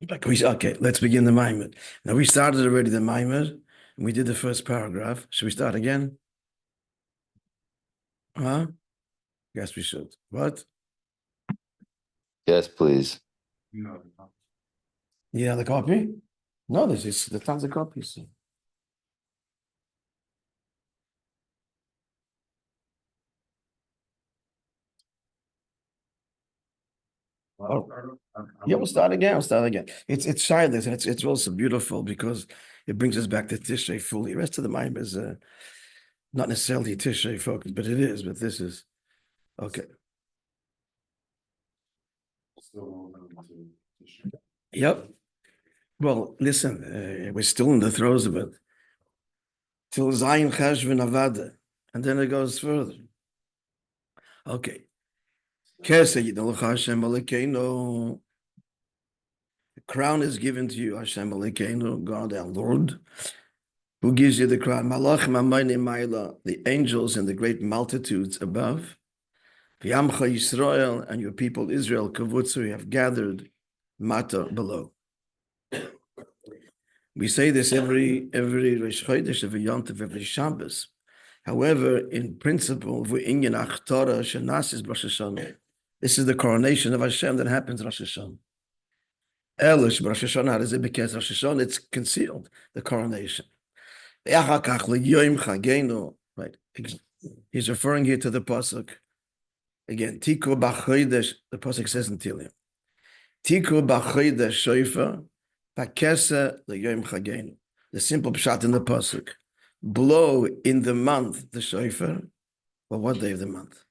Okay, let's begin the Maamar. Now we started already the Maamar, and we did the first paragraph. Should we start again? Huh? Yes, we should. What? Yes, please. Yeah, the copy? No, there's tons of copies. Oh. Yeah, we'll start again. It's childless, and it's also beautiful because it brings us back to Tishrei fully. The rest of the Maamar is not necessarily Tishrei focused, but it is. But this is okay. Yep. Well, listen, we're still in the throes of it. Till Zayin Cheshvan Avada, and then it goes further. Okay. Keser Yitnu Hashem Elokeinu. The crown is given to you, Hashem Elokeinu, God our Lord. Who gives you the crown? Malachim Amaynim Ma'ila, the angels and the great multitudes above. V'yamcha Yisrael, and your people Israel, Kavutzu, have gathered Mata below. We say this every Rosh Chodesh, every Yom Tov, every Shabbos. However, in principle, this is the coronation of Hashem that happens Rosh Hashanah. Elish Rosh Hashanah, how does it become Rosh Hashanah? It's concealed, the coronation. Right. He's referring here to the pasuk. Again, Tiku b'chodesh, the pasuk says in Tehillim. Tiku b'chodesh shofar, b'keser l'yom chageinu. The simple pshat in the pasuk. Blow in the month the shofar. Well, what day of the month?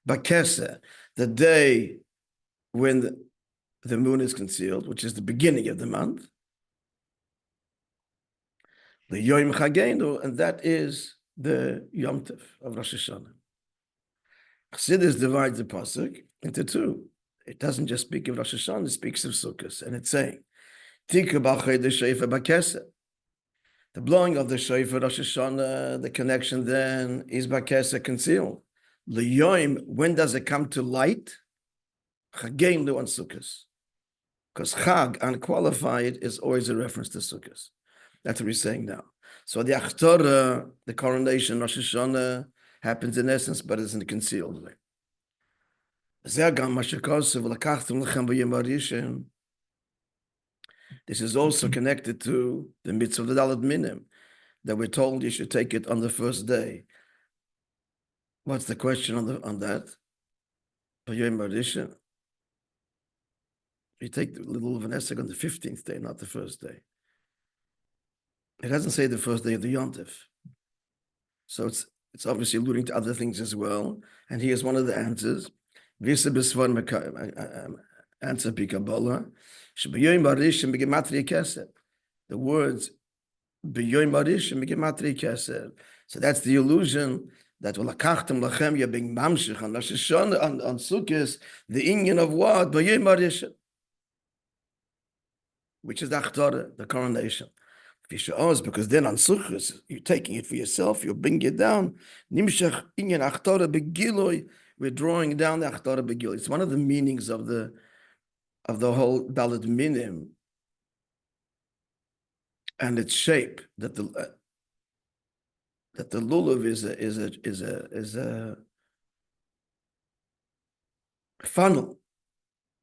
B'keser, the day when the moon is concealed, which is the beginning of the month. The Yom Chageinu, and that is the Yom Tov of Rosh Hashanah. Chassidus divides the pasuk into two. It doesn't just speak of Rosh Hashanah; it speaks of Sukkot, and it's saying, "Tikku b'chodesh shofar b'keser." The blowing of the shofar Rosh Hashanah, the connection then is b'keser concealed. L'yom, when does it come to light? Chageinu on Sukkot, because Chag unqualified is always a reference to Sukkot. That's what we're saying now. So the Achtorah, the coronation, Rosh Hashanah, happens in essence, but it's in a concealed way. This is also connected to the mitzvah of the Daled Minim, that we're told you should take it on the first day. What's the question on that? You take the little of an esek on the 15th day, not the first day. It doesn't say the first day of the Yom Tov. So it's obviously alluding to other things as well. And here's one of the answers. Answer Bikabola. The words so that's the illusion that you're being mamshich on Rosh Hashanah, on Sukkot, the inyan of what? Which is the Achtorah, the coronation. Because then on Sukkot, you're taking it for yourself, you're bringing it down. Nimshach inyan Achtorah begiloi, we're drawing down the Achtorah begiloi. It's one of the meanings of the whole Daled Minim and its shape, that the lulav is a funnel.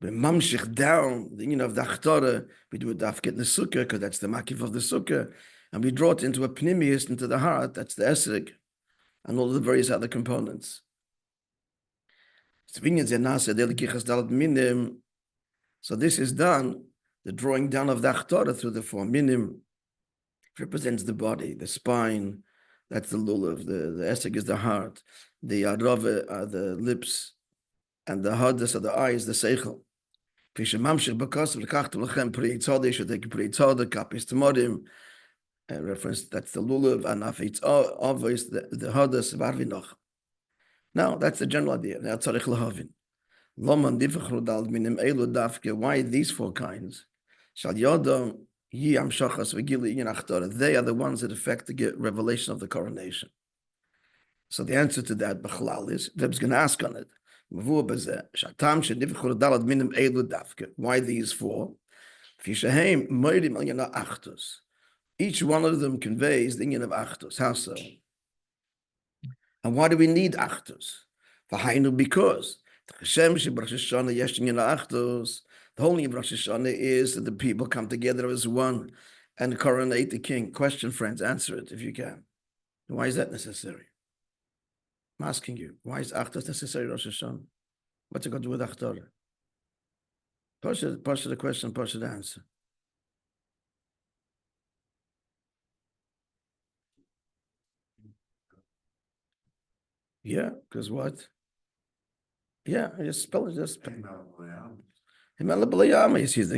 We mamshich down the of the Achtorah. We do a dafket in the sukkah because that's the makif of the sukkah, and we draw it into a pnimius, into the heart. That's the esrog, and all the various other components. So this is done. The drawing down of the Achtorah through the four minim represents the body, the spine. That's the lulav. The esrog is the heart. The arava are the lips, and the hadas are the eyes, the seichel. Reference, that's the lulav, and it's obvious the hadas varvinoch. Now that's the general idea. Now tzarich lahavin. Why these four kinds? They are the ones that affect the revelation of the coronation. So the answer to that b'chalal is Reb's going to ask on it. Why these four? Fishaheim moidim al yana achtos. Each one of them conveys the inyan of achtos. How so? And why do we need achtos? Because the whole name of Rosh Hashanah is that the people come together as one and coronate the king. Question, friends, answer it if you can. Why is that necessary? I'm asking you, why is achtos necessary, Rosh Hashanah? What's it got to do with achtorah? Pasha the question, Pasha the answer. Yeah, because what? Yeah, just spell it. Just spell it.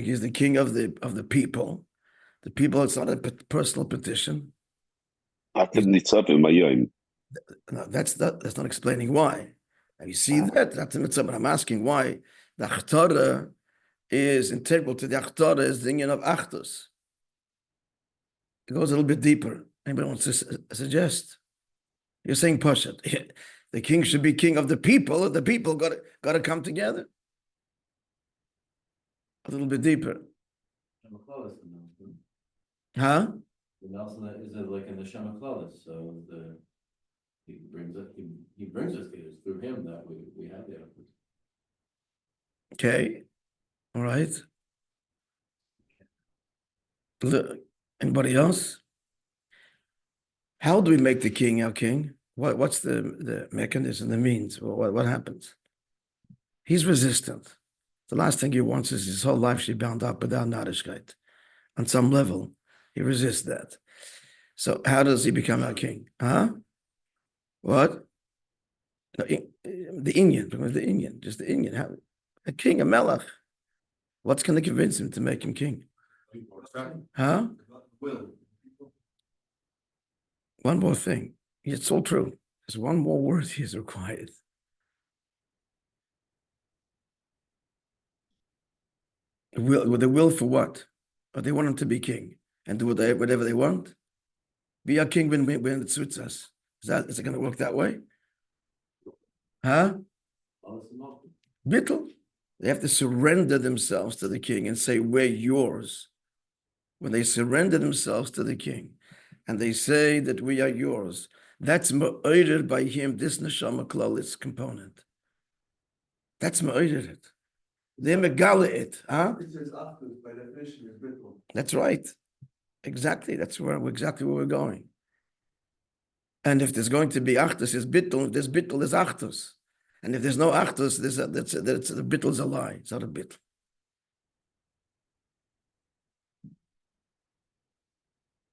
He's the king of the people. The people. It's not a personal petition. No, that's not explaining why. Now you see that that's the mitzvah. But I'm asking why the achtorah is integral to the achtorah is the union of achtos. It goes a little bit deeper. Anybody wants to suggest? You're saying Pashat. The king should be king of the people. The people got to come together. A little bit deeper. Huh? And also that is like in the Shema Klaus, so he brings us together. It's through him that we have the effort. Okay. All right. Look, anybody else? How do we make the king our king? What's the mechanism, the means? What happens? He's resistant. The last thing he wants is his whole life should be bound up without narishkeit. On some level, he resists that. So how does he become our king? Huh? What? No, the Indian, just the Indian. How, a king, a melech. What's going to convince him to make him king? Huh? One more thing. It's all true. There's one more word he is required. The will for what? Or they want him to be king and do whatever they want. Be a king when it suits us. Is it going to work that way? Huh? Bittul. They have to surrender themselves to the king and say, we're yours. When they surrender themselves to the king and they say that we are yours, that's ma'ored by him, this neshama klalis component. That's ma'ored it. They megala it. Huh? By definition is bittul. That's right. Exactly. That's exactly where we're going. And if there's going to be achtos, is bittul. If there's bittul, there's achtos. And if there's no achtos, the bittul is a lie. It's not a bittul.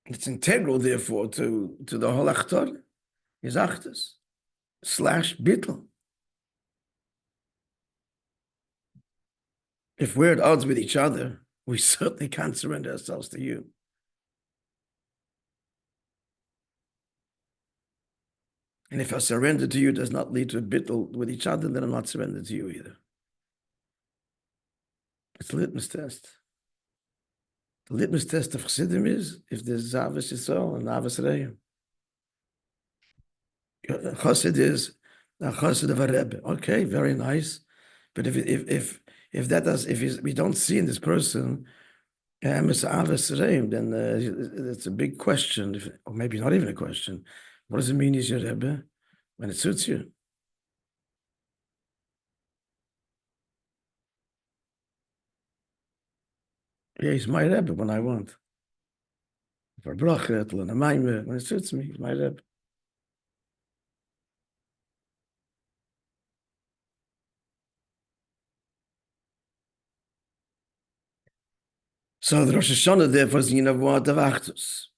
It's integral, therefore, to the whole achtor is achtos / bittul. If we're at odds with each other, we certainly can't surrender ourselves to you. And if I surrender to you does not lead to a bittul with each other, then I'm not surrendered to you either. It's a litmus test. The litmus test of Chassidim is if there's Avos Yisrael and Avos Re'im. Chassid is a chassid of a Rebbe. Okay, very nice. But if we don't see in this person Avos Re'im, then it's a big question, or maybe not even a question. What does it mean he's your Rebbe when it suits you? Yeah, he's my Rebbe when I want. For bracha, when it suits me, he's my Rebbe. So the Rosh Hashanah therefore is of what of Achtus.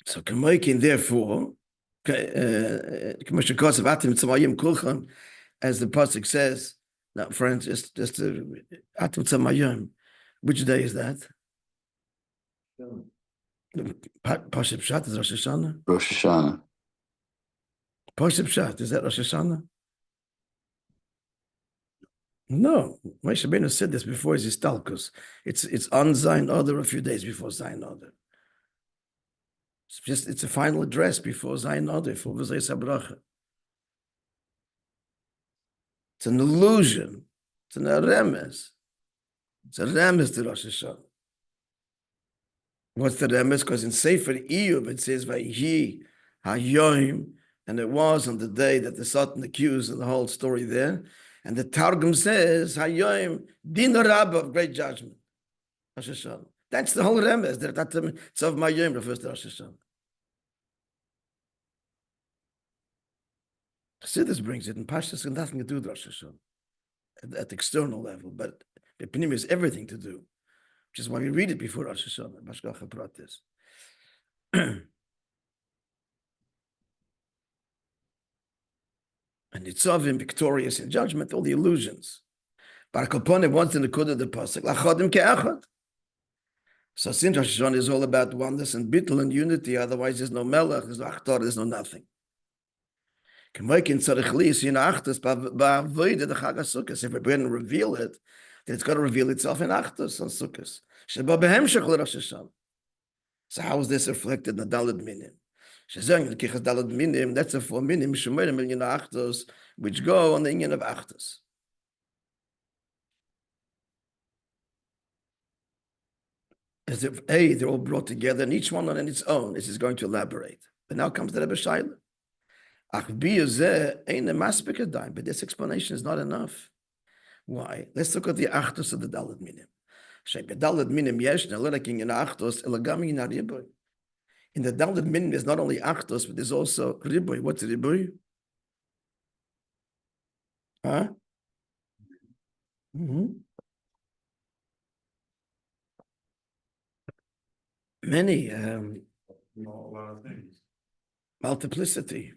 So Kamoikin therefore, as the pasuk says. Now, friends, just Atim Tzamayim. Which day is that? Pasuk Pshat is Rosh Hashanah. Rosh Hashanah. Pasuk Pshat, is that Rosh Hashanah? No, Moishe Rabbeinu said this before his Istalkus. It's on Zayin Adar a few days before Zayin Adar. It's a final address before Zayin Adar for V'zei Sabracha. It's an illusion. It's an remes. It's a remes to Rosh Hashanah. What's the remes? Because in Sefer Iyov it says Vayhi Hayoim, and it was on the day that the Satan accused, and the whole story there. And the Targum says Hayoim Din Rabbah of great judgment. Rosh Hashanah. That's the whole remes. That Tzav Mayim refers to Rosh Hashanah. Chassidus brings it in Pashtus, and nothing to do with Rosh Hashanah at the external level, but the Pnim is everything to do, which is why we read it before Rosh Hashanah. Bashgacha Pratis. And Nitzavim victorious in judgment, all the illusions. Barak Alpone wants in the Kudah the Pasuk, Lachodim Ke'achad. So since Rosh Hashanah is all about oneness and bittul and unity, otherwise there's no melech, there's no achtar, there's no nothing. If we're going to reveal it, then it's got to reveal itself in Achtos on Sukkos. So how is this reflected in the Daled Minim? That's a 4 minim, Achtos, which go on the union of Achtos. As if, they're all brought together, and each one on its own. This is going to elaborate. But now comes the Rebbe Shaila. But this explanation is not enough. Why? Let's look at the Achtos of the Daled Minim. In the Daled Minim, there's not only Achtos, but there's also Riboy. What's Riboy? Huh? Many A lot of things. multiplicity.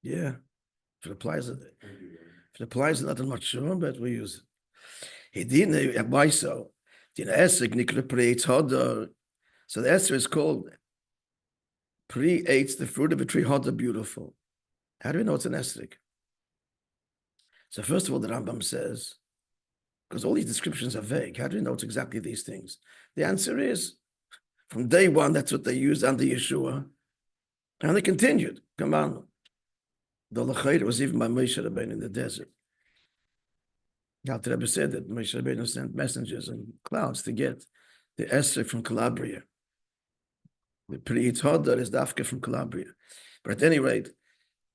Yeah, if it applies, not much sure, but we use it. He didn't. Why so? So the Esther is called pre-eats the fruit of a tree, Hoda, beautiful. How do we know it's an Esther? So first of all, the Rambam says, because all these descriptions are vague, how do we know it's exactly these things? The answer is, from day one, that's what they used under Yeshua, and they continued. Come on. The Lachayr was even by Moishe Rabbeinu in the desert. The Rebbe said that Moishe Rabbeinu sent messengers and clouds to get the Esther from Calabria. The Pri'it Hodar is Dafka from Calabria. But at any rate,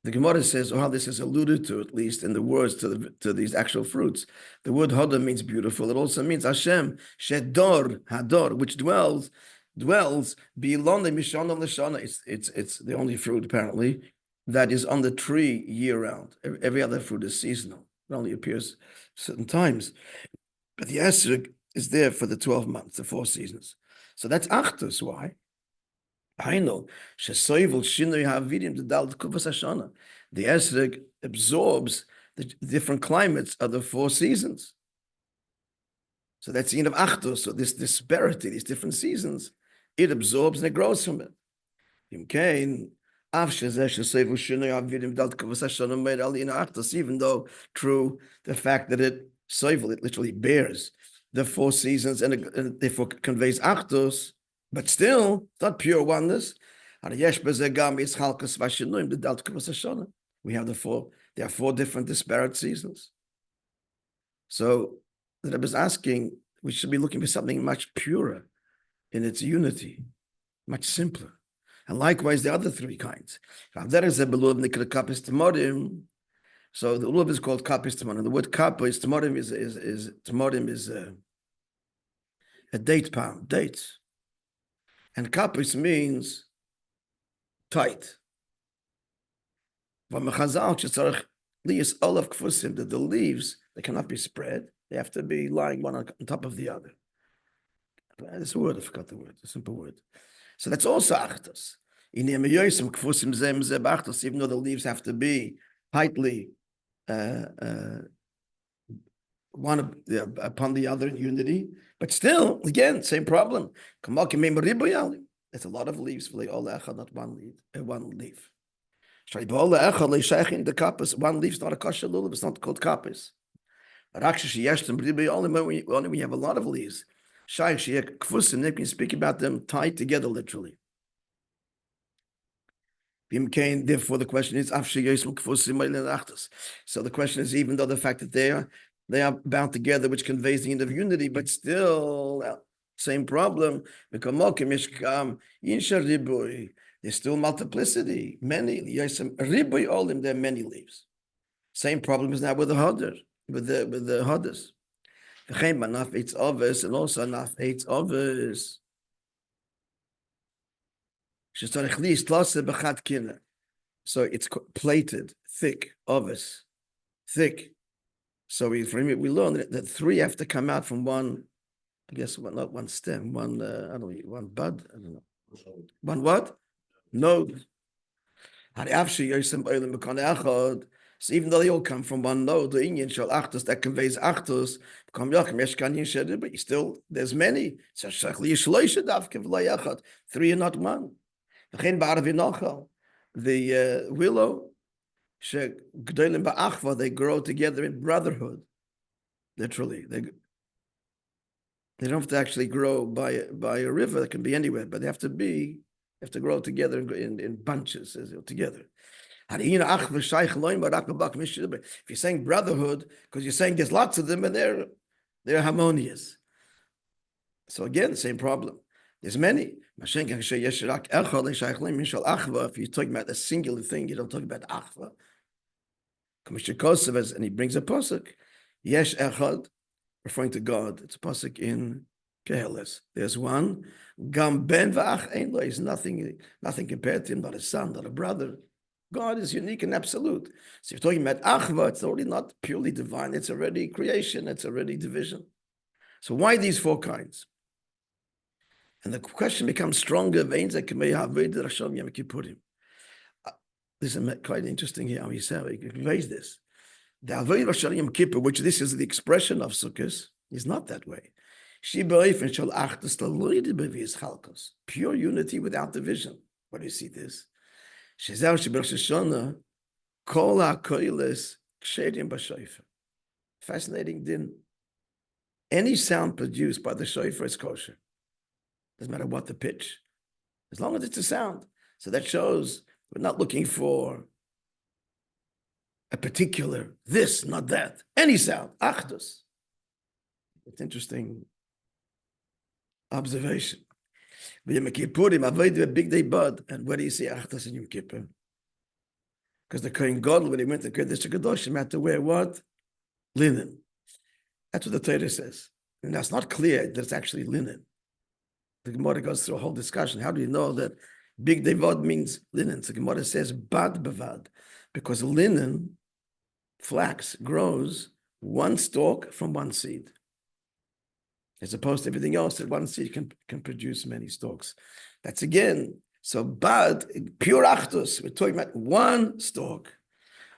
the Gemara says, or how this is alluded to, at least in the words to these actual fruits. The word Hodar means beautiful. It also means Hashem, Shedor, Hador, which dwells beyond the Mishanam Lashana. It's the only fruit, apparently, that is on the tree year round. Every other fruit is seasonal. It only appears certain times. But the esrog is there for the 12 months, the 4 seasons. So that's Achtos. Why? I know. The esrog absorbs the different climates of the 4 seasons. So that's the end of Achtos. So this disparity, these different seasons, it absorbs and it grows from it. Even though true, the fact that it literally bears the 4 seasons and it therefore conveys Achtos, but still, it's not pure oneness. We have there are 4 different disparate seasons. So the Rebbe is asking, we should be looking for something much purer in its unity, much simpler. And likewise, the other 3 kinds. So the lulav is called kapis timorim. The word kappa is timorim is a date palm, dates. And kapis means tight. That the leaves, they cannot be spread. They have to be lying one on top of the other. This word, I forgot the word, a simple word. So that's also achtos. Even though the leaves have to be tightly one upon the other in unity, but still, again, same problem. It's a lot of leaves for not one leaf. The kappas, one leaf is not a kosher lulav, it's not called kappas. Only when we have a lot of leaves. They can speak about them tied together literally. Therefore, the question is, so the question is, even though the fact that they are bound together, which conveys the end of unity, but still, Same problem. There's still multiplicity, many. There are many leaves. Same problem is now with the hodder, with the hodders. It's obvious, and also enough it's obvious. So it's plated, thick, obvious, thick. So we learn that three have to come out from one. I guess not one stem, one I don't know, one bud. I don't know. One what? Node. So even though they all come from one node, the Indian shall achtos that conveys achtos, but you still there's many. Three are not one. The willow, they grow together in brotherhood. Literally, they don't have to actually grow by a river. It can be anywhere, but they have to grow together in bunches together. If you're saying brotherhood, because you're saying there's lots of them and they're harmonious. So again, the same problem. There's many. If you're talking about a singular thing, you don't talk about achva. And he brings a pasuk. Yesh echad, referring to God. It's a pasuk in Keheles. There's one. Gam ben v'ach ein lo. He's nothing compared to him, not a son, not a brother. God is unique and absolute. So if you're talking about achva, it's already not purely divine. It's already creation. It's already division. So why these four kinds? And the question becomes stronger. This is quite interesting here. How he said he conveys this. The Avodah Hashem Yom Kippur, which this is the expression of Sukkot, is not that way. Pure unity without division. What do you see this? Fascinating din. Any sound produced by the shofar is kosher. Doesn't matter what the pitch, as long as it's a sound. So that shows we're not looking for a particular this, not that. Any sound, achdus. It's interesting observation. Yom Kippurim, avoid a big day bud. And where do you see achdus in Yom Kippur? Because the Kohen Gadol, when he went to Kodesh HaKadoshim, had to wear what? Linen. That's what the Torah says. And that's not clear that it's actually linen. The Gemara goes through a whole discussion. How do you know that big devod means linen? So the Gemara says bad bevad, because linen, flax, grows one stalk from one seed, as opposed to everything else that one seed can produce many stalks. That's again, so bad, pure achdus, we're talking about one stalk.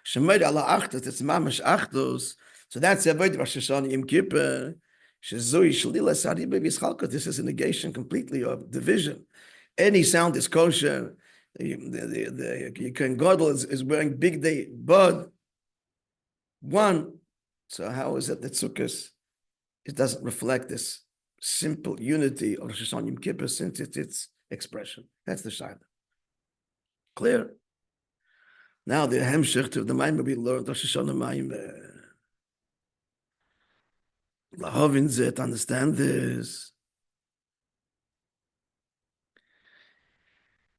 Shemed ala achdus, it's mamash achdus. So that's the avodah Rosh Hashanah Yom Kippur. This is a negation completely of division. Any sound is kosher. The Kohen Gadol is wearing big day bud. One. So how is it that Sukkot, it doesn't reflect this simple unity of Rosh Hashanah Yom Kippur since it's its expression? That's the shayla. Clear? Now the hemshech to the Maimah we learned Rosh Hashanah Maimah. To understand this.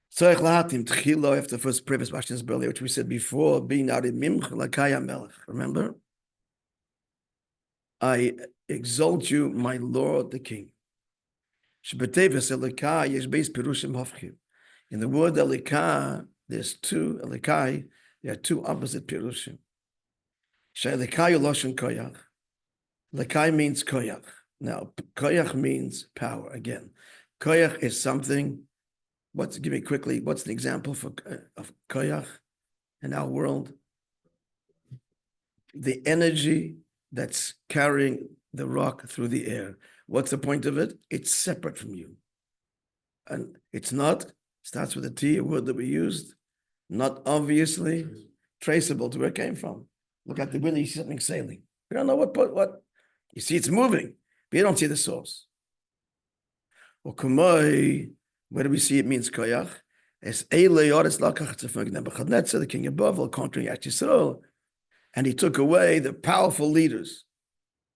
So after first previous questions earlier, which we said before, being out in Mimch Lakaya Melech. Remember? I exalt you, my Lord the King. In the word Elikah, there's two Elikai, there are two opposite Pirushim. Shelikai Loshen Koyach. Lekai means koyach. Now, koyach means power. Again, koyach is something. Give me quickly, what's the example of koyach in our world? The energy that's carrying the rock through the air. What's the point of it? It's separate from you. And it's not, starts with a T, a word that we used, not obviously traceable to where it came from. Look at the wind, you see something sailing. We don't know what. You see it's moving, but you don't see the source. Or kumoi, where do we see it means koyach? As Nebuchadnezzar, the king above, all conquering Yisrael, and he took away the powerful leaders.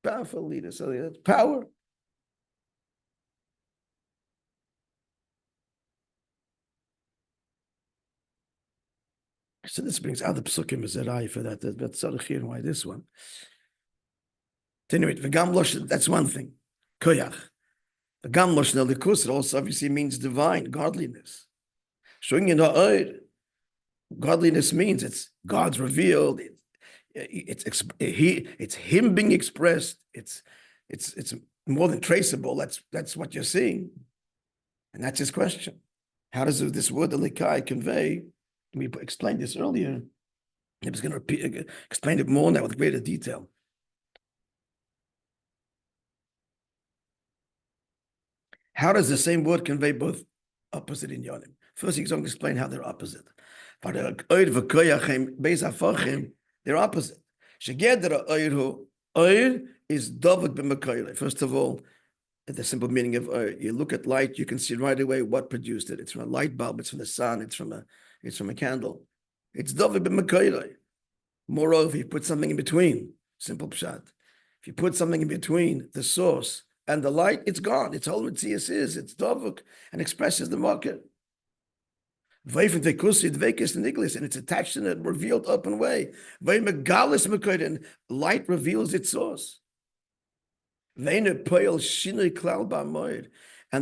Powerful leaders. So that's power. So this brings other psukim as a rai for that. That's sort of here why this one. Anyway, v'gam losh, that's one thing. Koyach. V'gam losh nelikus, it also obviously means divine, godliness. Showing in ha'od, godliness means it's God's revealed. It's Him being expressed. It's more than traceable. That's what you're seeing, and that's his question. How does this word elikai convey? We explained this earlier. He was going to explain it more now with greater detail. How does the same word convey both opposite in Yonim? First, he's going to explain how they're opposite. They're opposite. Oir is davuk b'makayre. First of all, the simple meaning of oir. You look at light, you can see right away what produced it. It's from a light bulb. It's from the sun. It's from a candle. It's davuk b'makayre. Moreover, you put something in between. Simple pshat. If you put something in between the source and the light, it's gone. It's all Metzias is. It's davuk and expresses the market. And it's attached in a revealed open way. And light reveals its source. And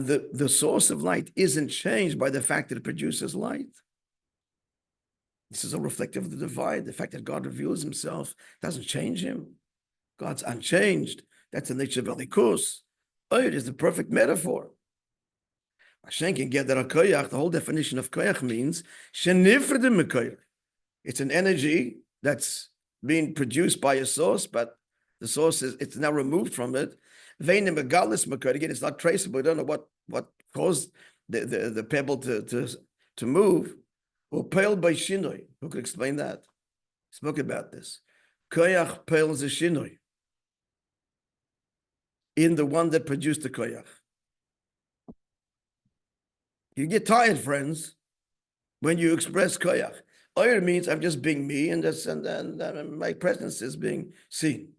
the source of light isn't changed by the fact that it produces light. This is a reflective of the divine. The fact that God reveals himself doesn't change him. God's unchanged. That's the nature of Elikus. It is the perfect metaphor. The whole definition of koyach means it's an energy that's being produced by a source, but the source it's now removed from it. Again, it's not traceable. We don't know what caused the pebble to move. Or pale by shinoi. Who could explain that? Spoke about this. Koyach pales a shinoi in the one that produced the koyach. You get tired, friends, when you express koyach. Oyer means I'm just being me, and my presence is being seen.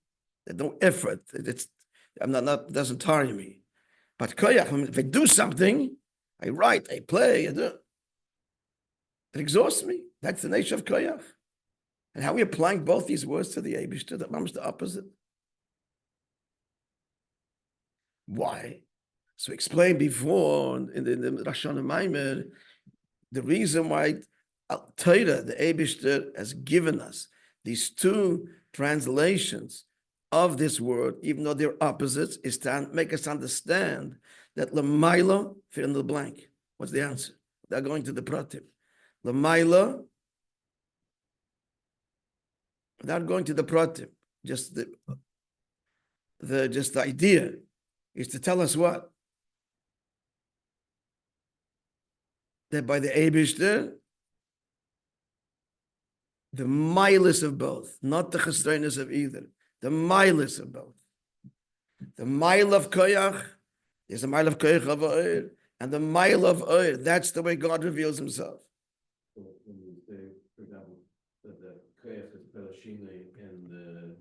There's no effort. Doesn't tire me. But koyach, if I do something, I write, I play, I do. It exhausts me. That's the nature of koyach. And how are we applying both these words to the Eibishter? That comes the opposite. Why? So explained before in the Rosh Hashanah Maimer, the reason why Torah, the Eibishter, has given us these two translations of this word, even though they're opposites, is to make us understand that Lamaila, fill in the blank. What's the answer? They're going to the pratim. Lamaila, without going to the pratim, just the idea is to tell us what? That by the Eibishter, the milus of both, not the chesroinus of either, the milus of both. The mile of koyach is the mile of koyach of oir, and the mile of oir, that's the way God reveals himself. So when you say, for example, that the koyach is pelashina in the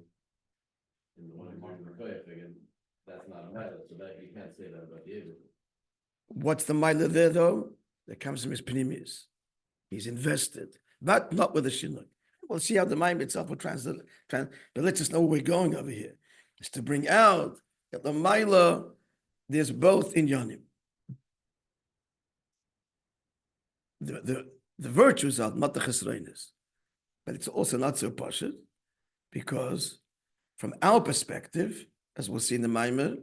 one in the koyach again, that's not a mile, so that you can't say that about the Eibishter. What's the mile there though? That comes from his pneumius. He's invested, but not with the shinuk. We'll see how the mind itself will translate. But let's just know where we're going over here. It's to bring out that the Maila, there's both in Yonim. The virtues are not the chesroinus, but it's also not so pashut, because from our perspective, as we'll see in the Maimer,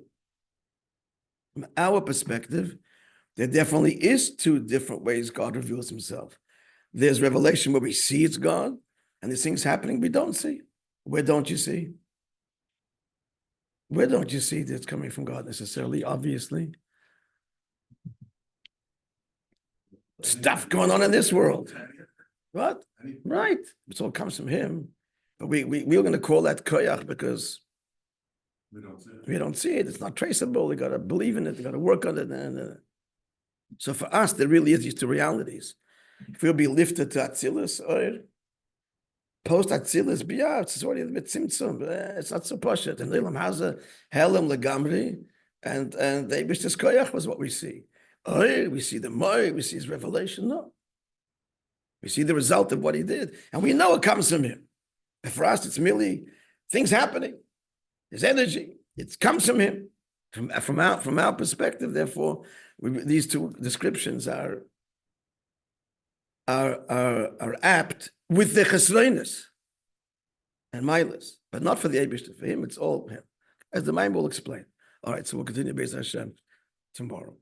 from our perspective, there definitely is two different ways God reveals himself. There's revelation where we see it's God, and there's things happening we don't see. Where don't you see? Where don't you see that it's coming from God necessarily, obviously? Stuff going on in this world. What? Right. It all comes from him. But we're going to call that koyach because we don't see it. It's not traceable. We got to believe in it. We got to work on it. So for us, there really is these two realities. If we'll be lifted to Atzilus or post Atzilus, it's already a bit tzimtzum. It's not so pashut. And Leilam has a Helam Legamri, and the Eibishter's koyach was what we see. We see the Moy, we see his revelation. No. We see the result of what he did, and we know it comes from him. And for us, it's merely things happening. His energy, it comes from him. From our perspective, therefore, these two descriptions are apt with the chesroinus and milas, but not for the Eibishter. For him, it's all him, as the Maimon will explain. All right, so we'll continue Beis Hashem tomorrow.